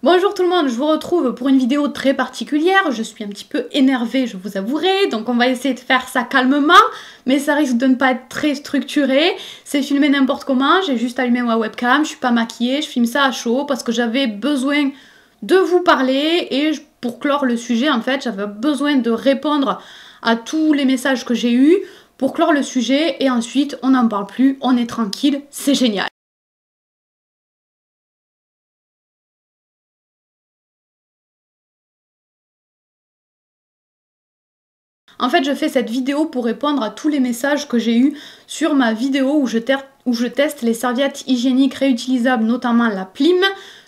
Bonjour tout le monde, je vous retrouve pour une vidéo très particulière. Je suis un petit peu énervée, je vous avouerai, donc on va essayer de faire ça calmement, mais ça risque de ne pas être très structuré. C'est filmé n'importe comment, j'ai juste allumé ma webcam, je suis pas maquillée, je filme ça à chaud parce que j'avais besoin de vous parler et pour clore le sujet, en fait, j'avais besoin de répondre à tous les messages que j'ai eus pour clore le sujet et ensuite on n'en parle plus, on est tranquille, c'est génial. En fait, je fais cette vidéo pour répondre à tous les messages que j'ai eus sur ma vidéo où je teste les serviettes hygiéniques réutilisables, notamment la Plim.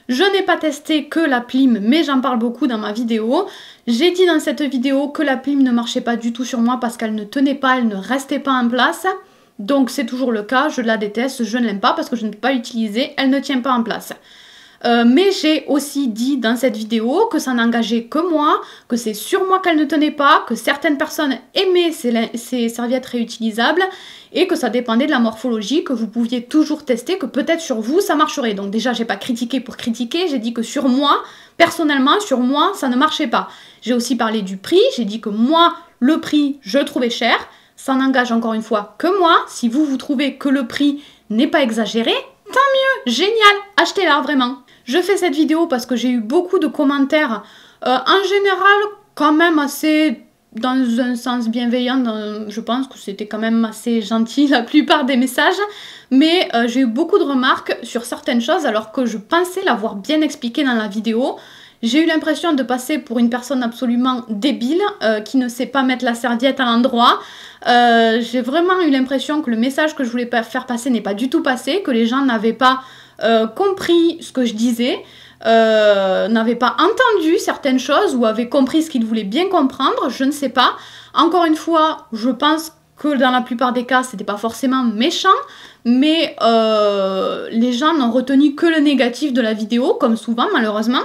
Je n'ai pas testé que la Plim, mais j'en parle beaucoup dans ma vidéo. J'ai dit dans cette vidéo que la Plim ne marchait pas du tout sur moi parce qu'elle ne tenait pas, elle ne restait pas en place. Donc c'est toujours le cas, je la déteste, je ne l'aime pas parce que je ne peux pas l'utiliser, elle ne tient pas en place. Mais j'ai aussi dit dans cette vidéo que ça n'engageait que moi, que c'est sur moi qu'elle ne tenait pas, que certaines personnes aimaient ces serviettes réutilisables et que ça dépendait de la morphologie, que vous pouviez toujours tester, que peut-être sur vous ça marcherait. Donc déjà j'ai pas critiqué pour critiquer, j'ai dit que sur moi, personnellement sur moi ça ne marchait pas. J'ai aussi parlé du prix, j'ai dit que moi le prix je le trouvais cher, ça n'engage encore une fois que moi. Si vous trouvez que le prix n'est pas exagéré, tant mieux, génial, achetez-la vraiment. Je fais cette vidéo parce que j'ai eu beaucoup de commentaires, en général quand même assez dans un sens bienveillant, je pense que c'était quand même assez gentil la plupart des messages, mais j'ai eu beaucoup de remarques sur certaines choses alors que je pensais l'avoir bien expliqué dans la vidéo. J'ai eu l'impression de passer pour une personne absolument débile qui ne sait pas mettre la serviette à l'endroit. J'ai vraiment eu l'impression que le message que je voulais faire passer n'est pas du tout passé, que les gens n'avaient pas compris ce que je disais, n'avaient pas entendu certaines choses ou avaient compris ce qu'ils voulaient bien comprendre, je ne sais pas. Encore une fois, je pense que dans la plupart des cas, c'était pas forcément méchant, mais les gens n'ont retenu que le négatif de la vidéo, comme souvent malheureusement.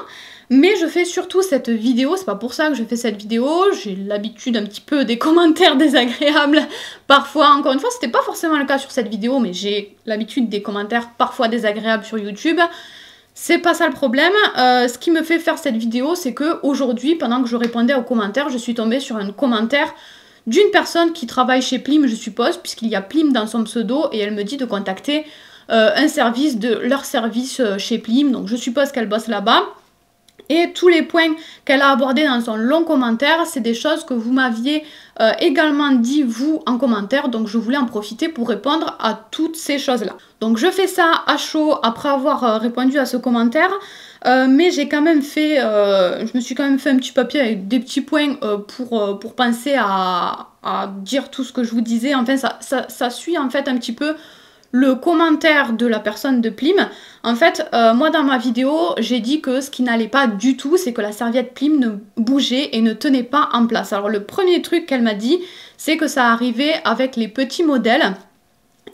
Mais je fais surtout cette vidéo, c'est pas pour ça que je fais cette vidéo, j'ai l'habitude un petit peu des commentaires désagréables parfois, encore une fois c'était pas forcément le cas sur cette vidéo, mais j'ai l'habitude des commentaires parfois désagréables sur YouTube. C'est pas ça le problème, ce qui me fait faire cette vidéo c'est que aujourd'hui, pendant que je répondais aux commentaires, je suis tombée sur un commentaire d'une personne qui travaille chez Plim, je suppose, puisqu'il y a Plim dans son pseudo, et elle me dit de contacter un service de leur service chez Plim, donc je suppose qu'elle bosse là-bas. Et tous les points qu'elle a abordés dans son long commentaire, c'est des choses que vous m'aviez également dit, vous, en commentaire. Donc je voulais en profiter pour répondre à toutes ces choses-là. Donc je fais ça à chaud après avoir répondu à ce commentaire. Mais j'ai quand même fait, je me suis quand même fait un petit papier avec des petits points pour penser à dire tout ce que je vous disais. Enfin, ça suit en fait un petit peu le commentaire de la personne de Plim. En fait, moi dans ma vidéo, j'ai dit que ce qui n'allait pas du tout, c'est que la serviette Plim ne bougeait et ne tenait pas en place. Alors le premier truc qu'elle m'a dit, c'est que ça arrivait avec les petits modèles.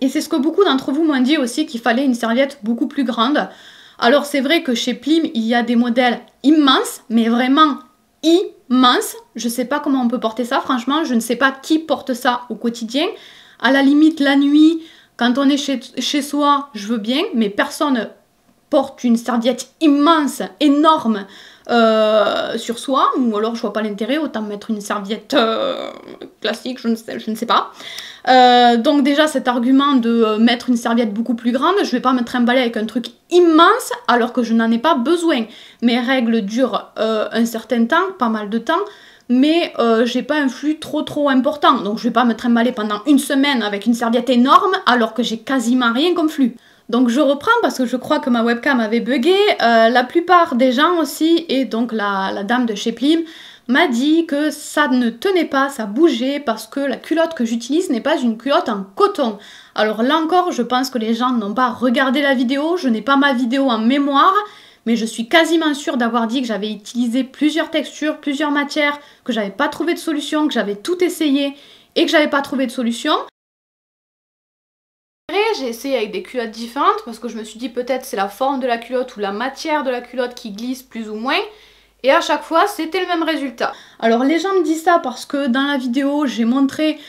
Et c'est ce que beaucoup d'entre vous m'ont dit aussi, qu'il fallait une serviette beaucoup plus grande. Alors c'est vrai que chez Plim, il y a des modèles immenses, mais vraiment immenses. Je sais pas comment on peut porter ça, franchement, je ne sais pas qui porte ça au quotidien. À la limite, la nuit, quand on est chez soi, je veux bien, mais personne porte une serviette immense, énorme sur soi, ou alors je vois pas l'intérêt, autant mettre une serviette classique, je ne sais pas. Donc déjà cet argument de mettre une serviette beaucoup plus grande, je vais pas me trimballer avec un truc immense alors que je n'en ai pas besoin. Mes règles durent un certain temps, pas mal de temps, mais j'ai pas un flux trop important, donc je vais pas me trimballer pendant une semaine avec une serviette énorme alors que j'ai quasiment rien comme flux. Donc je reprends parce que je crois que ma webcam avait bugué. La plupart des gens aussi, et donc la dame de chez Plim m'a dit que ça ne tenait pas, ça bougeait parce que la culotte que j'utilise n'est pas une culotte en coton. Alors là encore, je pense que les gens n'ont pas regardé la vidéo, je n'ai pas ma vidéo en mémoire, mais je suis quasiment sûre d'avoir dit que j'avais utilisé plusieurs textures, plusieurs matières, que j'avais pas trouvé de solution, que j'avais tout essayé et que j'avais pas trouvé de solution. J'ai essayé avec des culottes différentes parce que je me suis dit peut-être c'est la forme de la culotte ou la matière de la culotte qui glisse plus ou moins. Et à chaque fois, c'était le même résultat. Alors les gens me disent ça parce que dans la vidéo, j'ai montré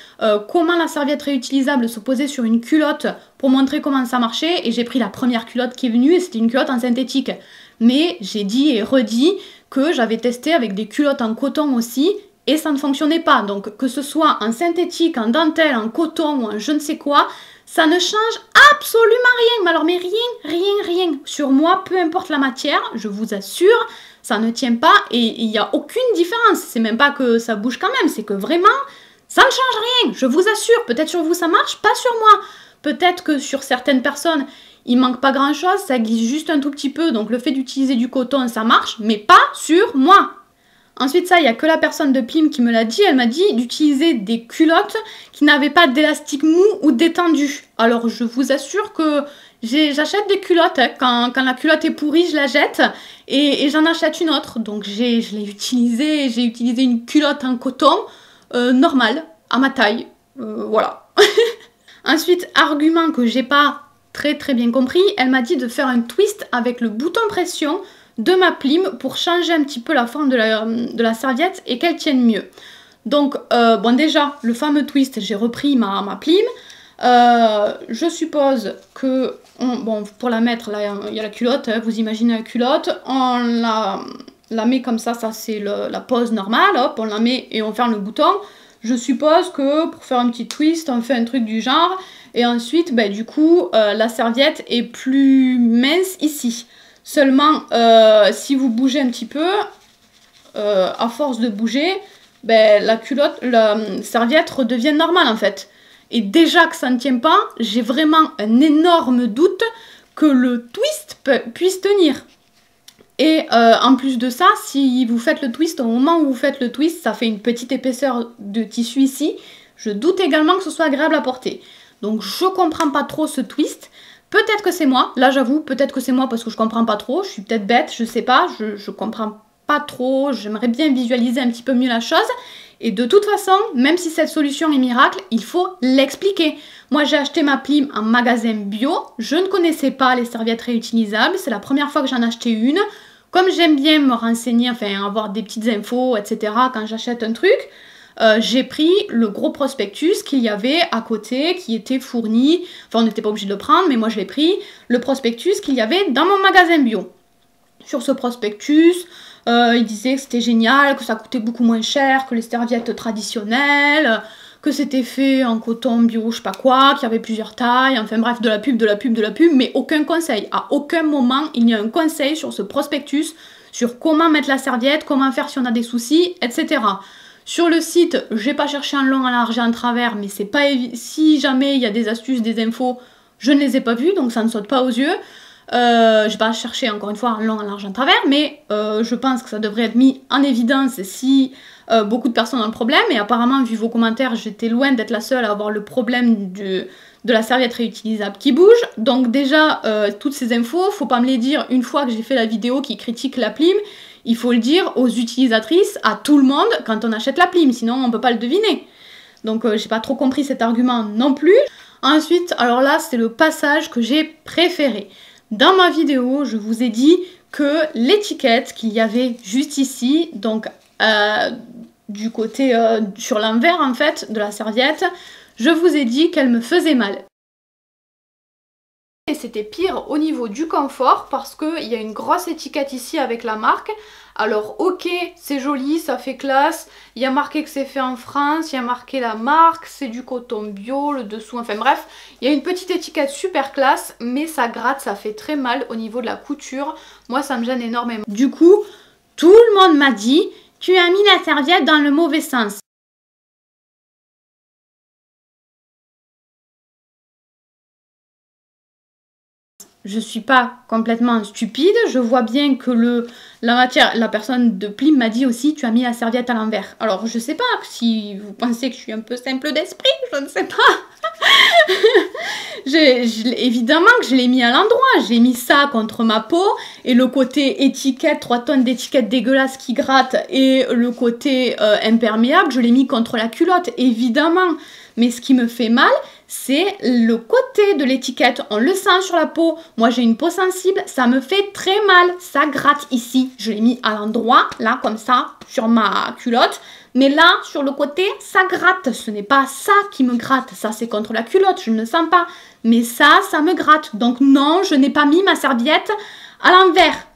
comment la serviette réutilisable se posait sur une culotte pour montrer comment ça marchait. Et j'ai pris la première culotte qui est venue et c'était une culotte en synthétique. mais j'ai dit et redit que j'avais testé avec des culottes en coton aussi, et ça ne fonctionnait pas. Donc que ce soit en synthétique, en dentelle, en coton ou en je ne sais quoi, ça ne change absolument rien. Mais alors, mais rien. Sur moi, peu importe la matière, je vous assure, ça ne tient pas et il n'y a aucune différence. C'est même pas que ça bouge quand même, c'est que vraiment, ça ne change rien. Je vous assure, peut-être sur vous ça marche, pas sur moi. Peut-être que sur certaines personnes, il manque pas grand-chose, ça glisse juste un tout petit peu. Donc le fait d'utiliser du coton, ça marche, mais pas sur moi. Ensuite, ça, il n'y a que la personne de Plim qui me l'a dit. Elle m'a dit d'utiliser des culottes qui n'avaient pas d'élastique mou ou détendu. Alors, je vous assure que j'achète des culottes. Hein. Quand la culotte est pourrie, je la jette et j'en achète une autre. Donc, je l'ai utilisée. J'ai utilisé une culotte en coton normale, à ma taille. Voilà. Ensuite, argument que j'ai pas très bien compris, elle m'a dit de faire un twist avec le bouton pression de ma Plim pour changer un petit peu la forme de la serviette et qu'elle tienne mieux. Donc, bon déjà, le fameux twist, j'ai repris ma Plim. Je suppose que, bon, pour la mettre, là, il y a la culotte, hein, vous imaginez la culotte, on la met comme ça c'est la pose normale, hop, on la met et on ferme le bouton. Je suppose que pour faire un petit twist, on fait un truc du genre, et ensuite, ben, du coup, la serviette est plus mince ici. Seulement, si vous bougez un petit peu, à force de bouger, ben, la serviette redevient normale en fait. Et déjà que ça ne tient pas, j'ai vraiment un énorme doute que le twist puisse tenir. Et en plus de ça, si vous faites le twist, au moment où vous faites le twist, ça fait une petite épaisseur de tissu ici. Je doute également que ce soit agréable à porter. Donc je comprends pas trop ce twist. Peut-être que c'est moi, là j'avoue, peut-être que c'est moi parce que je comprends pas trop, je suis peut-être bête, je sais pas, je comprends pas trop, j'aimerais bien visualiser un petit peu mieux la chose. Et de toute façon, même si cette solution est miracle, il faut l'expliquer. Moi j'ai acheté ma Plim en magasin bio, je ne connaissais pas les serviettes réutilisables, c'est la première fois que j'en achetais une. Comme j'aime bien me renseigner, enfin avoir des petites infos, etc. quand j'achète un truc, j'ai pris le gros prospectus qu'il y avait à côté, qui était fourni, enfin on n'était pas obligé de le prendre, mais moi je l'ai pris, le prospectus qu'il y avait dans mon magasin bio. Sur ce prospectus, il disait que c'était génial, que ça coûtait beaucoup moins cher que les serviettes traditionnelles, que c'était fait en coton bio, je sais pas quoi, qu'il y avait plusieurs tailles, enfin bref, de la pub, mais aucun conseil. À aucun moment, il n'y a un conseil sur ce prospectus, sur comment mettre la serviette, comment faire si on a des soucis, etc. Sur le site, j'ai pas cherché en long, en large et en travers, mais c'est pas si jamais il y a des astuces, des infos, je ne les ai pas vues, donc ça ne saute pas aux yeux. J'ai pas cherché encore une fois en long, en large, en travers, mais je pense que ça devrait être mis en évidence si beaucoup de personnes ont le problème. Et apparemment, vu vos commentaires, j'étais loin d'être la seule à avoir le problème de la serviette réutilisable qui bouge. Donc déjà, toutes ces infos, faut pas me les dire une fois que j'ai fait la vidéo qui critique la Plim. Il faut le dire aux utilisatrices, à tout le monde, quand on achète la Plim, sinon on peut pas le deviner. Donc j'ai pas trop compris cet argument non plus. Ensuite, alors là, c'est le passage que j'ai préféré. Dans ma vidéo, je vous ai dit que l'étiquette qu'il y avait juste ici, donc du côté, sur l'envers en fait, de la serviette, je vous ai dit qu'elle me faisait mal. Et c'était pire au niveau du confort parce qu'il y a une grosse étiquette ici avec la marque. Alors ok, c'est joli, ça fait classe, il y a marqué que c'est fait en France, il y a marqué la marque, c'est du coton bio, le dessous, enfin bref, il y a une petite étiquette super classe, mais ça gratte, ça fait très mal au niveau de la couture. Moi ça me gêne énormément. Du coup, tout le monde m'a dit, tu as mis la serviette dans le mauvais sens. Je suis pas complètement stupide, je vois bien que la personne de Plim m'a dit aussi tu as mis la serviette à l'envers. Alors je sais pas si vous pensez que je suis un peu simple d'esprit, je ne sais pas. Évidemment que je l'ai mis à l'endroit, j'ai mis ça contre ma peau et le côté étiquette, 3 tonnes d'étiquette dégueulasse qui gratte et le côté imperméable, je l'ai mis contre la culotte, évidemment. Mais ce qui me fait mal, c'est le côté de l'étiquette. On le sent sur la peau. Moi, j'ai une peau sensible. Ça me fait très mal. Ça gratte ici. Je l'ai mis à l'endroit, là, comme ça, sur ma culotte. Mais là, sur le côté, ça gratte. Ce n'est pas ça qui me gratte. Ça, c'est contre la culotte. Je ne le sens pas. Mais ça me gratte. Donc non, je n'ai pas mis ma serviette à l'envers.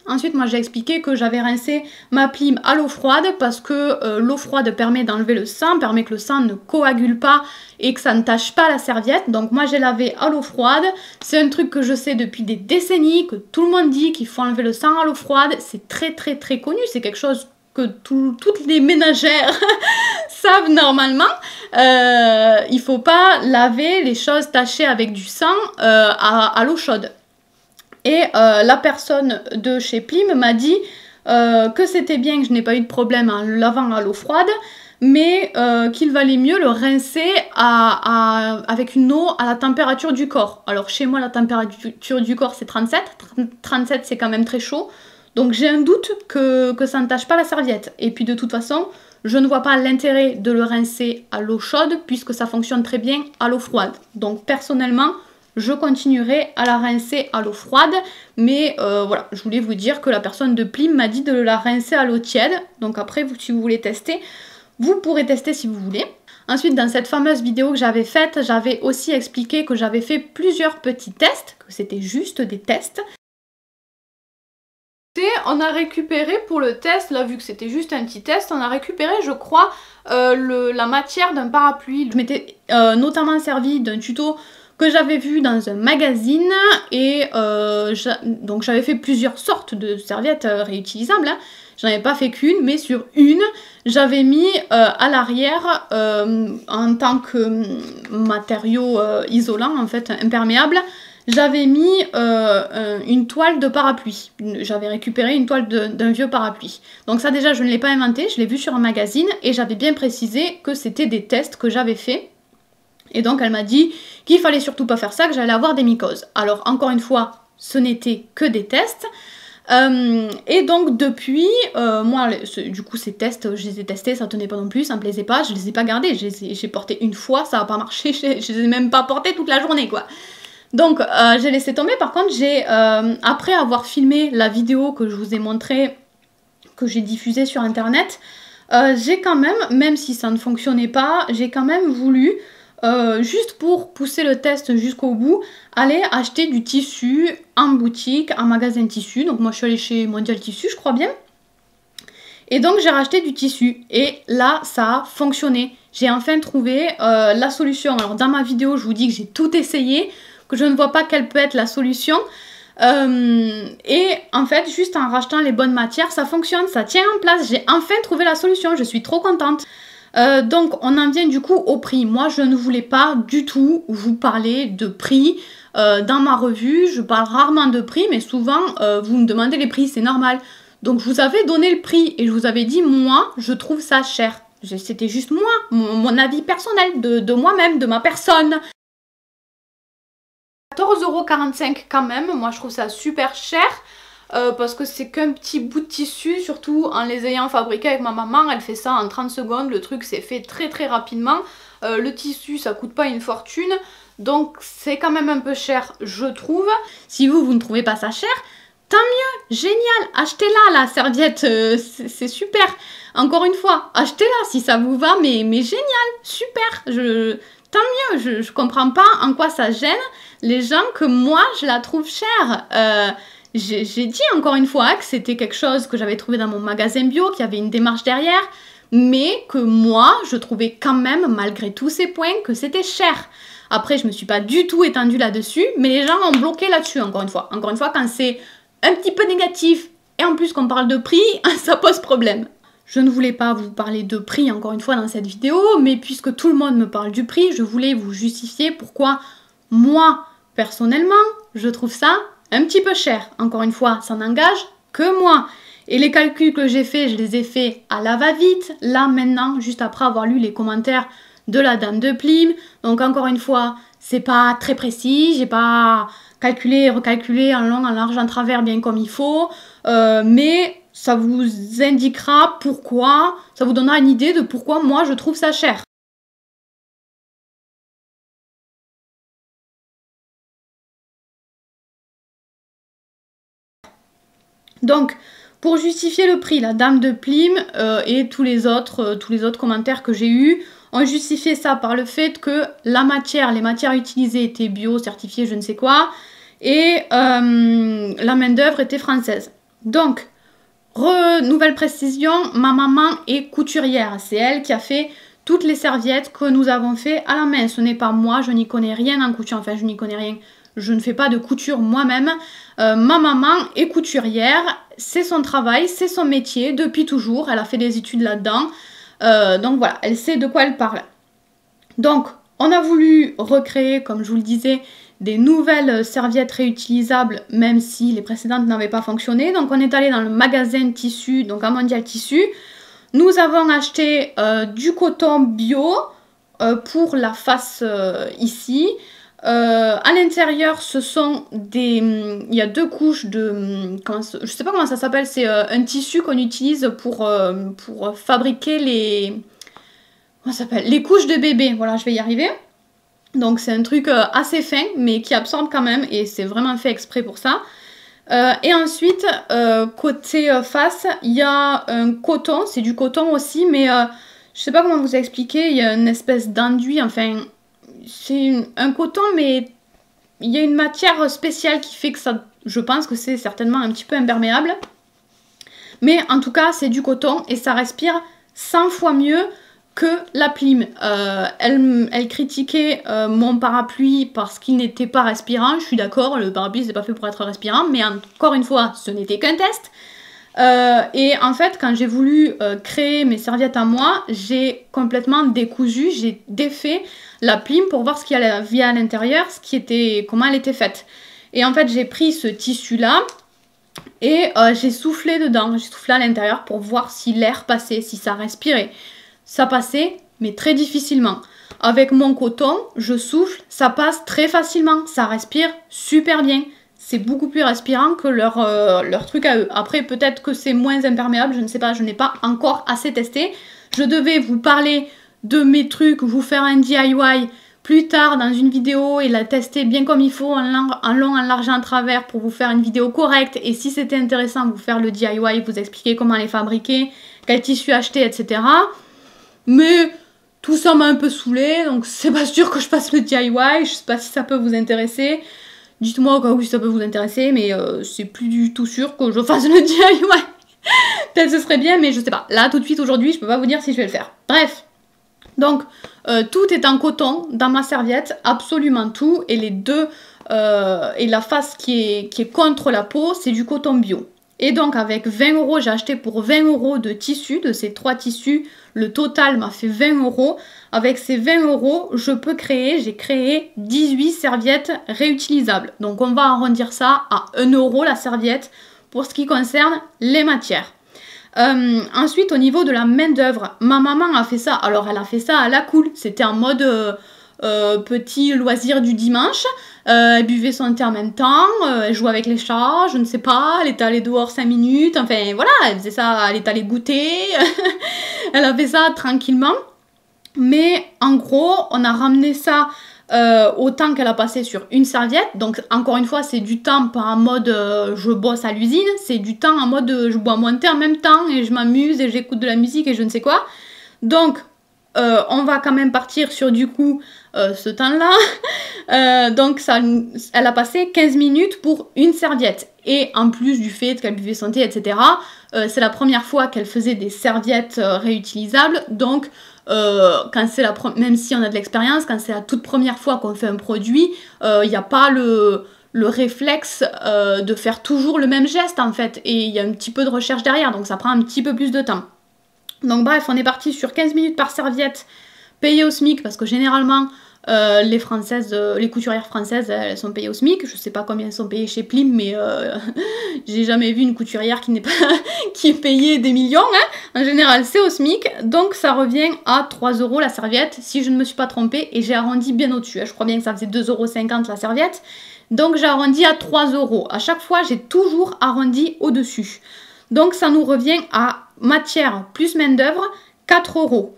Ensuite, moi j'ai expliqué que j'avais rincé ma Plim à l'eau froide parce que l'eau froide permet d'enlever le sang, permet que le sang ne coagule pas et que ça ne tache pas la serviette. Donc moi j'ai lavé à l'eau froide. C'est un truc que je sais depuis des décennies, que tout le monde dit qu'il faut enlever le sang à l'eau froide. C'est très connu, c'est quelque chose que toutes les ménagères savent normalement. Il faut pas laver les choses tachées avec du sang à l'eau chaude. Et la personne de chez Plim m'a dit que c'était bien que je n'ai pas eu de problème en le lavant à l'eau froide, mais qu'il valait mieux le rincer avec une eau à la température du corps. Alors chez moi, la température du corps c'est 37. 37 c'est quand même très chaud. Donc j'ai un doute que ça ne tache pas la serviette. Et puis de toute façon, je ne vois pas l'intérêt de le rincer à l'eau chaude puisque ça fonctionne très bien à l'eau froide. Donc personnellement, je continuerai à la rincer à l'eau froide, mais voilà, je voulais vous dire que la personne de Plim m'a dit de la rincer à l'eau tiède. Donc après, si vous voulez tester, vous pourrez tester si vous voulez. Ensuite, dans cette fameuse vidéo que j'avais faite, j'avais aussi expliqué que j'avais fait plusieurs petits tests, que c'était juste des tests. On a récupéré pour le test, là vu que c'était juste un petit test, on a récupéré je crois la matière d'un parapluie. Je m'étais notamment servi d'un tuto que j'avais vu dans un magazine et donc j'avais fait plusieurs sortes de serviettes réutilisables. Hein. J'en avais pas fait qu'une, mais sur une, j'avais mis à l'arrière en tant que matériau isolant, en fait imperméable, j'avais mis une toile de parapluie. J'avais récupéré une toile d'un vieux parapluie. Donc ça déjà je ne l'ai pas inventé, je l'ai vu sur un magazine et j'avais bien précisé que c'était des tests que j'avais fait. Et donc elle m'a dit qu'il fallait surtout pas faire ça, que j'allais avoir des mycoses. Alors encore une fois, ce n'était que des tests. Et donc depuis, moi du coup ces tests, je les ai testés, ça tenait pas non plus, ça me plaisait pas, je les ai pas gardés. J'ai porté une fois, ça a pas marché, je les ai même pas portés toute la journée quoi. Donc j'ai laissé tomber. Par contre après avoir filmé la vidéo que je vous ai montrée, que j'ai diffusée sur internet, j'ai quand même si ça ne fonctionnait pas, j'ai quand même voulu juste pour pousser le test jusqu'au bout, aller acheter du tissu en boutique, en magasin de tissu. Donc moi je suis allée chez Mondial Tissu je crois bien. Et donc j'ai racheté du tissu et là ça a fonctionné. J'ai enfin trouvé la solution. Alors dans ma vidéo je vous dis que j'ai tout essayé, que je ne vois pas quelle peut être la solution. Et en fait juste en rachetant les bonnes matières ça fonctionne, ça tient en place. J'ai enfin trouvé la solution, je suis trop contente. Donc on en vient du coup au prix. Moi je ne voulais pas du tout vous parler de prix dans ma revue. Je parle rarement de prix mais souvent vous me demandez les prix, c'est normal. Donc je vous avais donné le prix et je vous avais dit moi je trouve ça cher. C'était juste moi, mon avis personnel de moi-même, de ma personne. 14,45 € quand même, moi je trouve ça super cher. Parce que c'est qu'un petit bout de tissu, surtout en les ayant fabriqués avec ma maman, elle fait ça en 30 secondes, le truc s'est fait très rapidement. Le tissu ça coûte pas une fortune, donc c'est quand même un peu cher je trouve. Si vous ne trouvez pas ça cher, tant mieux, génial, achetez-la la serviette, c'est super. Encore une fois, achetez-la si ça vous va, mais génial, super, tant mieux, je comprends pas en quoi ça gêne les gens que moi je la trouve chère. J'ai dit encore une fois que c'était quelque chose que j'avais trouvé dans mon magasin bio, qu'il y avait une démarche derrière, mais que moi, je trouvais quand même, malgré tous ces points, que c'était cher. Après, je me suis pas du tout étendue là-dessus, mais les gens ont bloqué là-dessus, encore une fois. Encore une fois, quand c'est un petit peu négatif, et en plus qu'on parle de prix, ça pose problème. Je ne voulais pas vous parler de prix, encore une fois, dans cette vidéo, mais puisque tout le monde me parle du prix, je voulais vous justifier pourquoi moi, personnellement, je trouve ça un petit peu cher. Encore une fois, ça n'engage que moi. Et les calculs que j'ai faits, je les ai faits à la va-vite. Là, maintenant, juste après avoir lu les commentaires de la dame de Plim. Donc, encore une fois, c'est pas très précis. J'ai pas calculé et recalculé en long, en large, en travers bien comme il faut. Mais ça vous indiquera pourquoi, ça vous donnera une idée de pourquoi moi, je trouve ça cher. Donc, pour justifier le prix, la dame de Plim et tous les autres commentaires que j'ai eus ont justifié ça par le fait que la matière, les matières utilisées étaient bio, certifiées, je ne sais quoi, et la main d'œuvre était française. Donc, nouvelle précision, ma maman est couturière, c'est elle qui a fait toutes les serviettes que nous avons fait à la main. Ce n'est pas moi, je n'y connais rien en couture, enfin je n'y connais rien, je ne fais pas de couture moi-même. Ma maman est couturière, c'est son travail, c'est son métier depuis toujours, elle a fait des études là-dedans. Donc voilà, elle sait de quoi elle parle. Donc, on a voulu recréer, comme je vous le disais, des nouvelles serviettes réutilisables, même si les précédentes n'avaient pas fonctionné. Donc, on est allé dans le magasin tissu, donc à Mondial Tissu. Nous avons acheté du coton bio pour la face ici. À l'intérieur, ce sont il y a 2 couches de... je sais pas comment ça s'appelle, c'est un tissu qu'on utilise pour fabriquer les... Comment ça s'appelle? Les couches de bébé. Voilà, je vais y arriver. Donc c'est un truc assez fin, mais qui absorbe quand même, et c'est vraiment fait exprès pour ça. Et ensuite, côté face, il y a un coton, c'est du coton aussi, mais je sais pas comment vous expliquer, il y a une espèce d'enduit, enfin... C'est un coton, mais il y a une matière spéciale qui fait que ça, je pense que c'est certainement un petit peu imperméable. Mais en tout cas, c'est du coton et ça respire 100 fois mieux que la Plim. Elle critiquait mon parapluie parce qu'il n'était pas respirant. Je suis d'accord, le parapluie c'est pas fait pour être respirant, mais encore une fois, ce n'était qu'un test. Et en fait, quand j'ai voulu créer mes serviettes à moi, j'ai complètement décousu, j'ai défait la Plim pour voir ce qu'il y avait à l'intérieur, comment elle était faite. Et en fait, j'ai pris ce tissu-là et j'ai soufflé dedans, j'ai soufflé à l'intérieur pour voir si l'air passait, si ça respirait. Ça passait, mais très difficilement. Avec mon coton, je souffle, ça passe très facilement, ça respire super bien. C'est beaucoup plus respirant que leur truc à eux. Après, peut-être que c'est moins imperméable, je ne sais pas, je n'ai pas encore assez testé. Je devais vous parler de mes trucs, vous faire un DIY plus tard dans une vidéo et la tester bien comme il faut, en long, en large, en travers pour vous faire une vidéo correcte. Et si c'était intéressant, vous faire le DIY, vous expliquer comment les fabriquer, quel tissu acheter, etc. Mais tout ça m'a un peu saoulé, donc c'est pas sûr que je fasse le DIY, je sais pas si ça peut vous intéresser. Dites-moi au cas où ça peut vous intéresser, mais c'est plus du tout sûr que je fasse le DIY. Peut-être ce serait bien, mais je sais pas. Là, tout de suite, aujourd'hui, je peux pas vous dire si je vais le faire. Bref. Donc, tout est en coton dans ma serviette, absolument tout. Et les deux, et la face qui est contre la peau, c'est du coton bio. Et donc, avec 20 €, j'ai acheté pour 20 € de tissu, de ces 3 tissus. Le total m'a fait 20 €. Avec ces 20 €, j'ai créé 18 serviettes réutilisables. Donc, on va arrondir ça à 1 € la serviette pour ce qui concerne les matières. Ensuite, au niveau de la main d'œuvre, ma maman a fait ça. Alors, elle a fait ça à la cool. C'était en mode petit loisir du dimanche. Elle buvait son thé en même temps, elle jouait avec les chats, je ne sais pas, elle était allée dehors 5 minutes, enfin voilà, elle faisait ça, elle est allée goûter, elle a fait ça tranquillement. Mais en gros, on a ramené ça au temps qu'elle a passé sur une serviette. Donc encore une fois, c'est du temps pas en mode je bosse à l'usine, c'est du temps en mode je bois mon thé en même temps et je m'amuse et j'écoute de la musique et je ne sais quoi. Donc on va quand même partir sur du coup ce temps-là. Donc elle a passé 15 minutes pour une serviette. Et en plus du fait qu'elle buvait son thé, etc., c'est la première fois qu'elle faisait des serviettes réutilisables. Donc quand c'est même si on a de l'expérience, quand c'est la toute première fois qu'on fait un produit, il n'y a pas le réflexe de faire toujours le même geste en fait. Et il y a un petit peu de recherche derrière, donc ça prend un petit peu plus de temps. Donc bref, on est parti sur 15 minutes par serviette, payées au SMIC, parce que généralement, les couturières françaises, elles sont payées au SMIC. Je sais pas combien elles sont payées chez Plim, mais j'ai jamais vu une couturière qui est payée des millions. Hein. En général, c'est au SMIC. Donc ça revient à 3 € la serviette, si je ne me suis pas trompée, et j'ai arrondi bien au-dessus. Je crois bien que ça faisait 2,50 € la serviette. Donc j'ai arrondi à 3 €. À chaque fois, j'ai toujours arrondi au-dessus. Donc ça nous revient à matière plus main d'œuvre, 4 €.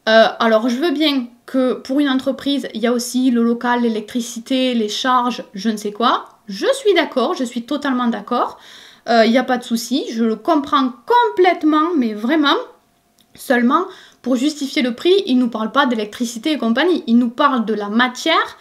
Alors je veux bien que pour une entreprise, il y a aussi le local, l'électricité, les charges, je ne sais quoi. Je suis d'accord, je suis totalement d'accord. Il n'y a pas de souci, je le comprends complètement, mais vraiment. Seulement, pour justifier le prix, il ne nous parle pas d'électricité et compagnie. Il nous parle de la matière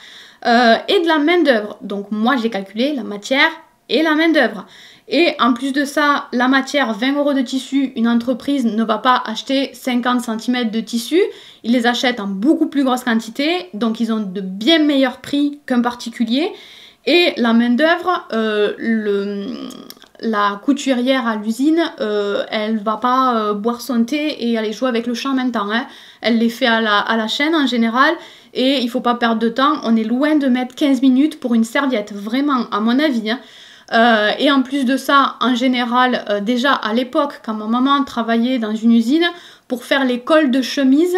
et de la main d'œuvre. Donc moi j'ai calculé la matière et la main d'œuvre. Et en plus de ça, la matière, 20 € de tissu, une entreprise ne va pas acheter 50 cm de tissu, ils les achètent en beaucoup plus grosse quantité, donc ils ont de bien meilleurs prix qu'un particulier. Et la main d'œuvre, la couturière à l'usine, elle va pas boire son thé et aller jouer avec le chat en même temps, hein. Elle les fait à la chaîne en général, et il faut pas perdre de temps, on est loin de mettre 15 minutes pour une serviette, vraiment, à mon avis, hein. Et en plus de ça, en général, déjà à l'époque, quand ma maman travaillait dans une usine, pour faire les cols de chemise,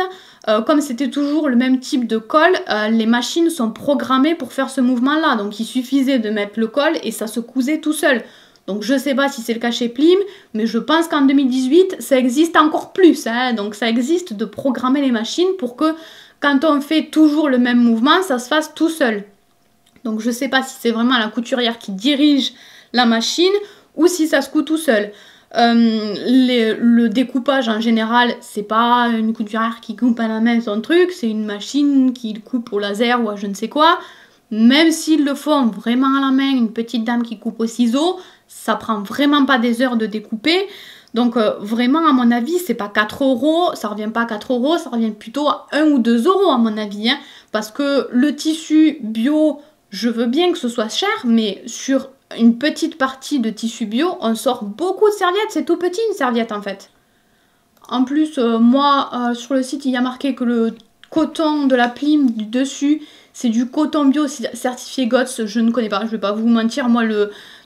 comme c'était toujours le même type de col, les machines sont programmées pour faire ce mouvement-là. Donc il suffisait de mettre le col et ça se cousait tout seul. Donc je sais pas si c'est le cas chez Plim, mais je pense qu'en 2018, ça existe encore plus, hein. Donc ça existe de programmer les machines pour que quand on fait toujours le même mouvement, ça se fasse tout seul. Donc je sais pas si c'est vraiment la couturière qui dirige la machine ou si ça se coud tout seul. Le découpage en général, c'est pas une couturière qui coupe à la main son truc, c'est une machine qui coupe au laser ou à je ne sais quoi. Même s'ils le font vraiment à la main, une petite dame qui coupe au ciseau, ça prend vraiment pas des heures de découper. Donc vraiment à mon avis c'est pas 4 €, ça revient pas à 4 €, ça revient plutôt à 1 ou 2 € à mon avis, hein, parce que le tissu bio, je veux bien que ce soit cher, mais sur une petite partie de tissu bio, on sort beaucoup de serviettes, c'est tout petit une serviette en fait. En plus, moi, sur le site, il y a marqué que le coton de la Plim du dessus, c'est du coton bio certifié GOTS, je ne connais pas, je vais pas vous mentir, moi,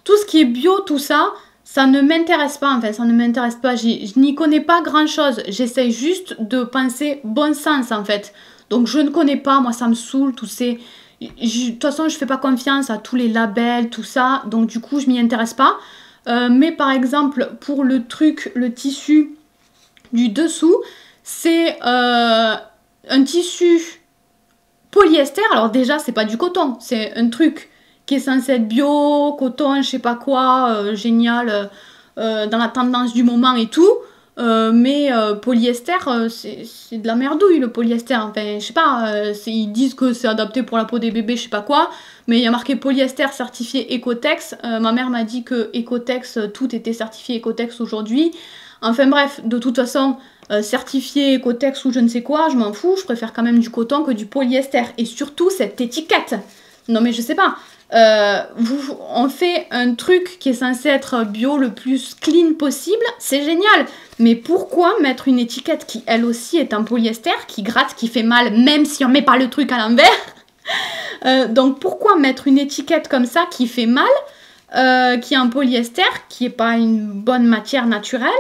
tout ce qui est bio, tout ça, ça ne m'intéresse pas, enfin, ça ne m'intéresse pas, je n'y connais pas grand-chose, j'essaye juste de penser bon sens, en fait. Donc, je ne connais pas, moi, ça me saoule, tous ces... De toute façon, je fais pas confiance à tous les labels, tout ça, donc du coup, je m'y intéresse pas. Mais par exemple, pour le tissu du dessous, c'est un tissu polyester. Alors déjà, c'est pas du coton, c'est un truc qui est censé être bio, coton, je sais pas quoi, génial, dans la tendance du moment et tout. Mais polyester, c'est de la merdouille le polyester, enfin je sais pas, ils disent que c'est adapté pour la peau des bébés, je sais pas quoi, mais il y a marqué polyester certifié Ecotex, ma mère m'a dit que Ecotex, tout était certifié Ecotex aujourd'hui, enfin bref, de toute façon, certifié Ecotex ou je ne sais quoi, je m'en fous, je préfère quand même du coton que du polyester, et surtout cette étiquette, non mais je sais pas, on fait un truc qui est censé être bio le plus clean possible, c'est génial, mais pourquoi mettre une étiquette qui elle aussi est en polyester, qui gratte, qui fait mal, même si on met pas le truc à l'envers. Donc pourquoi mettre une étiquette comme ça qui fait mal, qui est en polyester, qui est pas une bonne matière naturelle,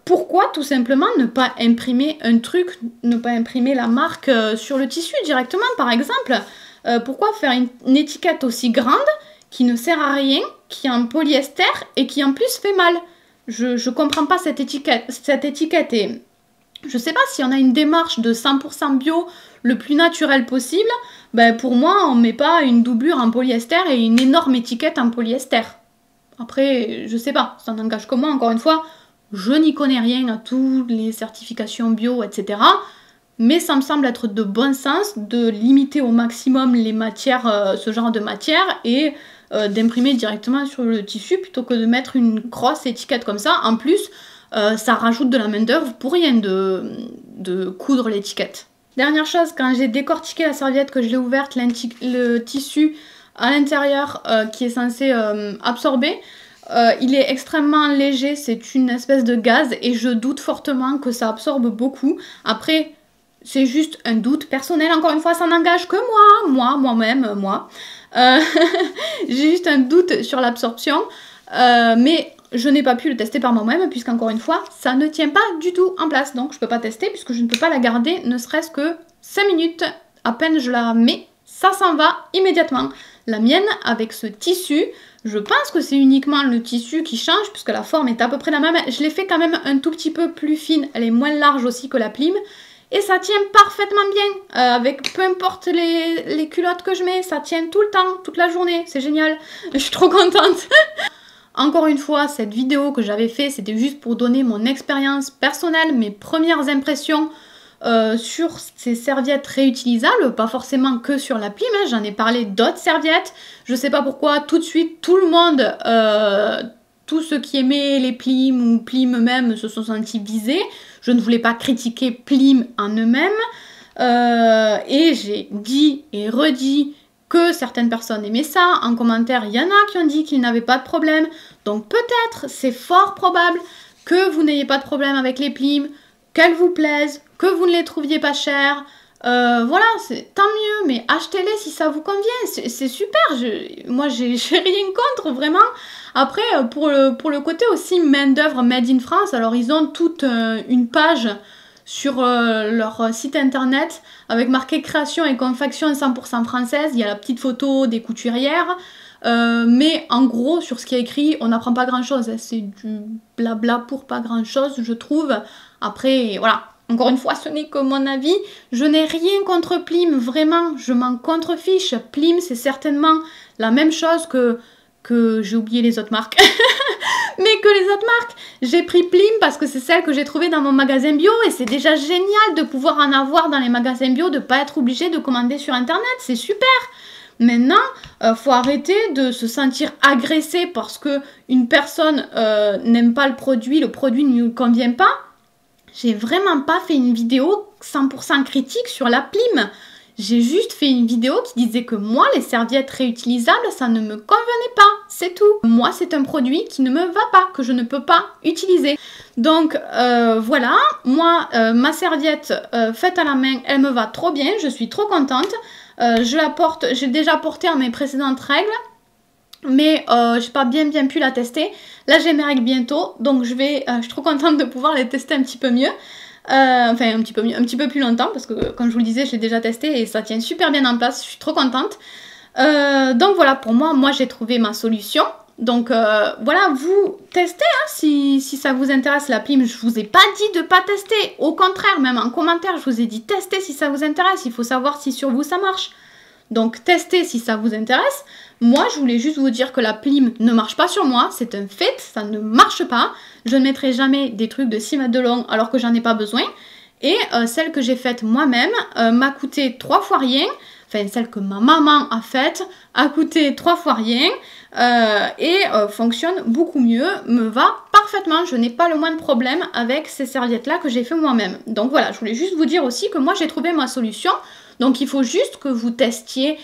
pourquoi tout simplement ne pas imprimer un truc, ne pas imprimer la marque sur le tissu directement par exemple? Pourquoi faire une étiquette aussi grande qui ne sert à rien, qui est en polyester et qui en plus fait mal? Je comprends pas cette étiquette et je sais pas si on a une démarche de 100% bio le plus naturel possible, ben pour moi on met pas une doublure en polyester et une énorme étiquette en polyester. Après, je sais pas, ça n'engage que moi, encore une fois, je n'y connais rien à toutes les certifications bio, etc. Mais ça me semble être de bon sens de limiter au maximum les matières, ce genre de matière, et d'imprimer directement sur le tissu plutôt que de mettre une grosse étiquette comme ça. En plus, ça rajoute de la main d'œuvre pour rien de coudre l'étiquette. Dernière chose, quand j'ai décortiqué la serviette, que je l'ai ouverte, le tissu à l'intérieur qui est censé absorber, il est extrêmement léger, c'est une espèce de gaz et je doute fortement que ça absorbe beaucoup. Après, c'est juste un doute personnel, encore une fois, ça n'engage que moi-même. J'ai juste un doute sur l'absorption, mais je n'ai pas pu le tester par moi-même, puisqu'encore une fois, ça ne tient pas du tout en place. Donc je ne peux pas tester, puisque je ne peux pas la garder, ne serait-ce que 5 minutes. À peine je la mets, ça s'en va immédiatement. La mienne, avec ce tissu, je pense que c'est uniquement le tissu qui change, puisque la forme est à peu près la même. Je l'ai fait quand même un tout petit peu plus fine, elle est moins large aussi que la Plim. Et ça tient parfaitement bien, avec peu importe les culottes que je mets, ça tient tout le temps, toute la journée, c'est génial, je suis trop contente. Encore une fois, cette vidéo que j'avais fait, c'était juste pour donner mon expérience personnelle, mes premières impressions sur ces serviettes réutilisables, pas forcément que sur la Plim, hein, j'en ai parlé d'autres serviettes. Je sais pas pourquoi, tout de suite, tout le monde, tous ceux qui aimaient les Plim ou Plim eux-mêmes se sont sentis visés. Je ne voulais pas critiquer Plim en eux-mêmes. Et j'ai dit et redit que certaines personnes aimaient ça. En commentaire, il y en a qui ont dit qu'ils n'avaient pas de problème. Donc peut-être, c'est fort probable que vous n'ayez pas de problème avec les Plim, qu'elles vous plaisent, que vous ne les trouviez pas chères. Voilà, tant mieux, mais achetez-les si ça vous convient, c'est super, moi j'ai rien contre, vraiment. Après, pour le côté aussi main d'œuvre made in France, alors ils ont toute une page sur leur site internet avec marqué création et confection 100% française, il y a la petite photo des couturières, mais en gros, sur ce qui est écrit, on n'apprend pas grand-chose, hein, c'est du blabla pour pas grand-chose, je trouve. Après, voilà. Encore une fois, ce n'est que mon avis. Je n'ai rien contre Plim, vraiment, je m'en contrefiche. Plim, c'est certainement la même chose que j'ai oublié les autres marques. Mais que les autres marques. J'ai pris Plim parce que c'est celle que j'ai trouvée dans mon magasin bio et c'est déjà génial de pouvoir en avoir dans les magasins bio, de ne pas être obligé de commander sur internet, c'est super. Maintenant, faut arrêter de se sentir agressé parce que une personne n'aime pas le produit ne lui convient pas. J'ai vraiment pas fait une vidéo 100% critique sur la Plim. J'ai juste fait une vidéo qui disait que moi, les serviettes réutilisables, ça ne me convenait pas. C'est tout. Moi, c'est un produit qui ne me va pas, que je ne peux pas utiliser. Donc, voilà. Moi, ma serviette faite à la main, elle me va trop bien. Je suis trop contente. Je la porte, j'ai déjà porté à mes précédentes règles. Mais j'ai pas bien pu la tester. Là j'ai mes règles bientôt, donc je suis trop contente de pouvoir les tester un petit peu mieux. Enfin un petit peu plus longtemps, parce que comme je vous le disais, je l'ai déjà testé et ça tient super bien en place, je suis trop contente. Donc voilà, pour moi j'ai trouvé ma solution. Donc voilà, vous testez hein, si ça vous intéresse la Plim. Je vous ai pas dit de pas tester, au contraire, même en commentaire, je vous ai dit testez si ça vous intéresse, il faut savoir si sur vous ça marche. Donc testez si ça vous intéresse. Moi je voulais juste vous dire que la Plim ne marche pas sur moi, c'est un fait, ça ne marche pas. Je ne mettrai jamais des trucs de 6 mètres de long alors que j'en ai pas besoin. Et celle que j'ai faite moi-même m'a coûté 3 fois rien. Enfin celle que ma maman a faite a coûté 3 fois rien et fonctionne beaucoup mieux, me va parfaitement. Je n'ai pas le moindre problème avec ces serviettes là que j'ai fait moi-même. Donc voilà, je voulais juste vous dire aussi que moi j'ai trouvé ma solution. Donc il faut juste que vous testiez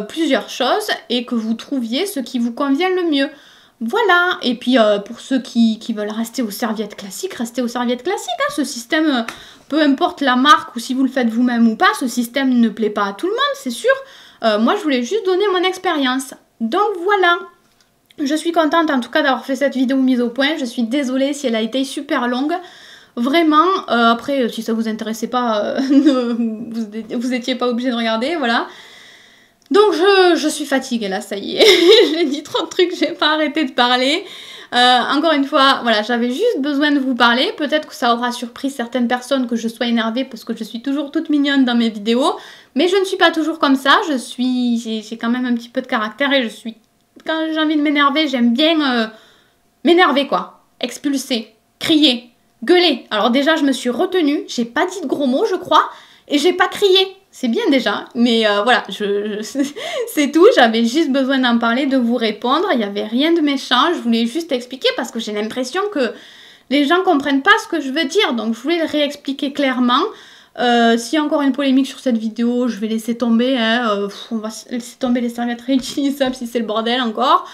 plusieurs choses et que vous trouviez ce qui vous convient le mieux. Voilà, et puis pour ceux qui veulent rester aux serviettes classiques, restez aux serviettes classiques. Hein. Ce système, peu importe la marque ou si vous le faites vous-même ou pas, ce système ne plaît pas à tout le monde, c'est sûr. Moi je voulais juste donner mon expérience. Donc voilà. Je suis contente en tout cas d'avoir fait cette vidéo mise au point. Je suis désolée si elle a été super longue. Vraiment, après, si ça vous intéressait pas, vous étiez pas obligé de regarder, voilà. Donc je suis fatiguée là, ça y est. J'ai dit trop de trucs, j'ai pas arrêté de parler. Encore une fois, voilà, j'avais juste besoin de vous parler. Peut-être que ça aura surpris certaines personnes que je sois énervée parce que je suis toujours toute mignonne dans mes vidéos. Mais je ne suis pas toujours comme ça, j'ai quand même un petit peu de caractère et quand j'ai envie de m'énerver, j'aime bien m'énerver quoi. Expulser, crier. Gueuler. Alors déjà, je me suis retenue, j'ai pas dit de gros mots, je crois, et j'ai pas crié. C'est bien déjà, mais voilà, c'est tout. J'avais juste besoin d'en parler, de vous répondre. Il n'y avait rien de méchant, je voulais juste expliquer parce que j'ai l'impression que les gens comprennent pas ce que je veux dire. Donc je voulais le réexpliquer clairement. S'il y a encore une polémique sur cette vidéo, je vais laisser tomber. Hein, on va laisser tomber les serviettes réutilisables si c'est le bordel encore.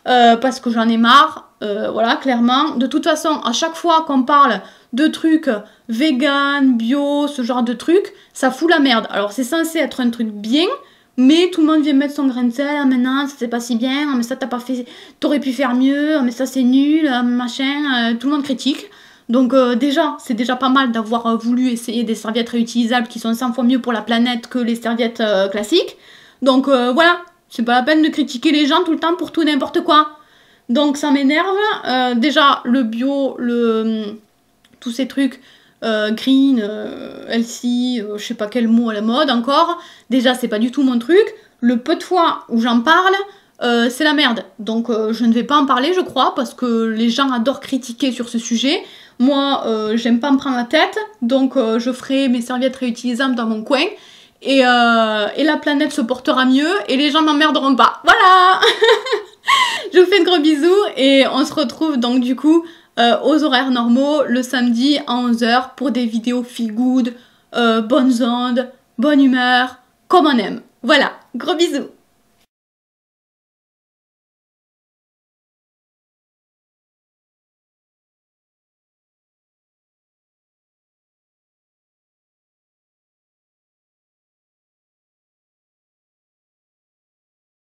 Parce que j'en ai marre. Voilà, clairement. De toute façon, à chaque fois qu'on parle de trucs vegan, bio, ce genre de trucs, ça fout la merde. Alors, c'est censé être un truc bien, mais tout le monde vient mettre son grain de sel. Ah, maintenant, ça c'est pas si bien. Ah, mais ça, t'as pas fait... T'aurais pu faire mieux. Ah, mais ça, c'est nul. Machin. Tout le monde critique. Donc, déjà, c'est déjà pas mal d'avoir voulu essayer des serviettes réutilisables qui sont 100 fois mieux pour la planète que les serviettes classiques. Donc, voilà. C'est pas la peine de critiquer les gens tout le temps pour tout n'importe quoi. Donc ça m'énerve. Déjà le bio, tous ces trucs green, healthy, je sais pas quel mot à la mode encore. Déjà c'est pas du tout mon truc. Le peu de fois où j'en parle, c'est la merde. Donc je ne vais pas en parler je crois parce que les gens adorent critiquer sur ce sujet. Moi, j'aime pas me prendre la tête, donc je ferai mes serviettes réutilisables dans mon coin. Et la planète se portera mieux et les gens m'emmerderont pas. Voilà. Je vous fais de gros bisous et on se retrouve donc du coup aux horaires normaux le samedi à 11 h pour des vidéos feel good, bonnes ondes, bonne humeur, comme on aime. Voilà, gros bisous.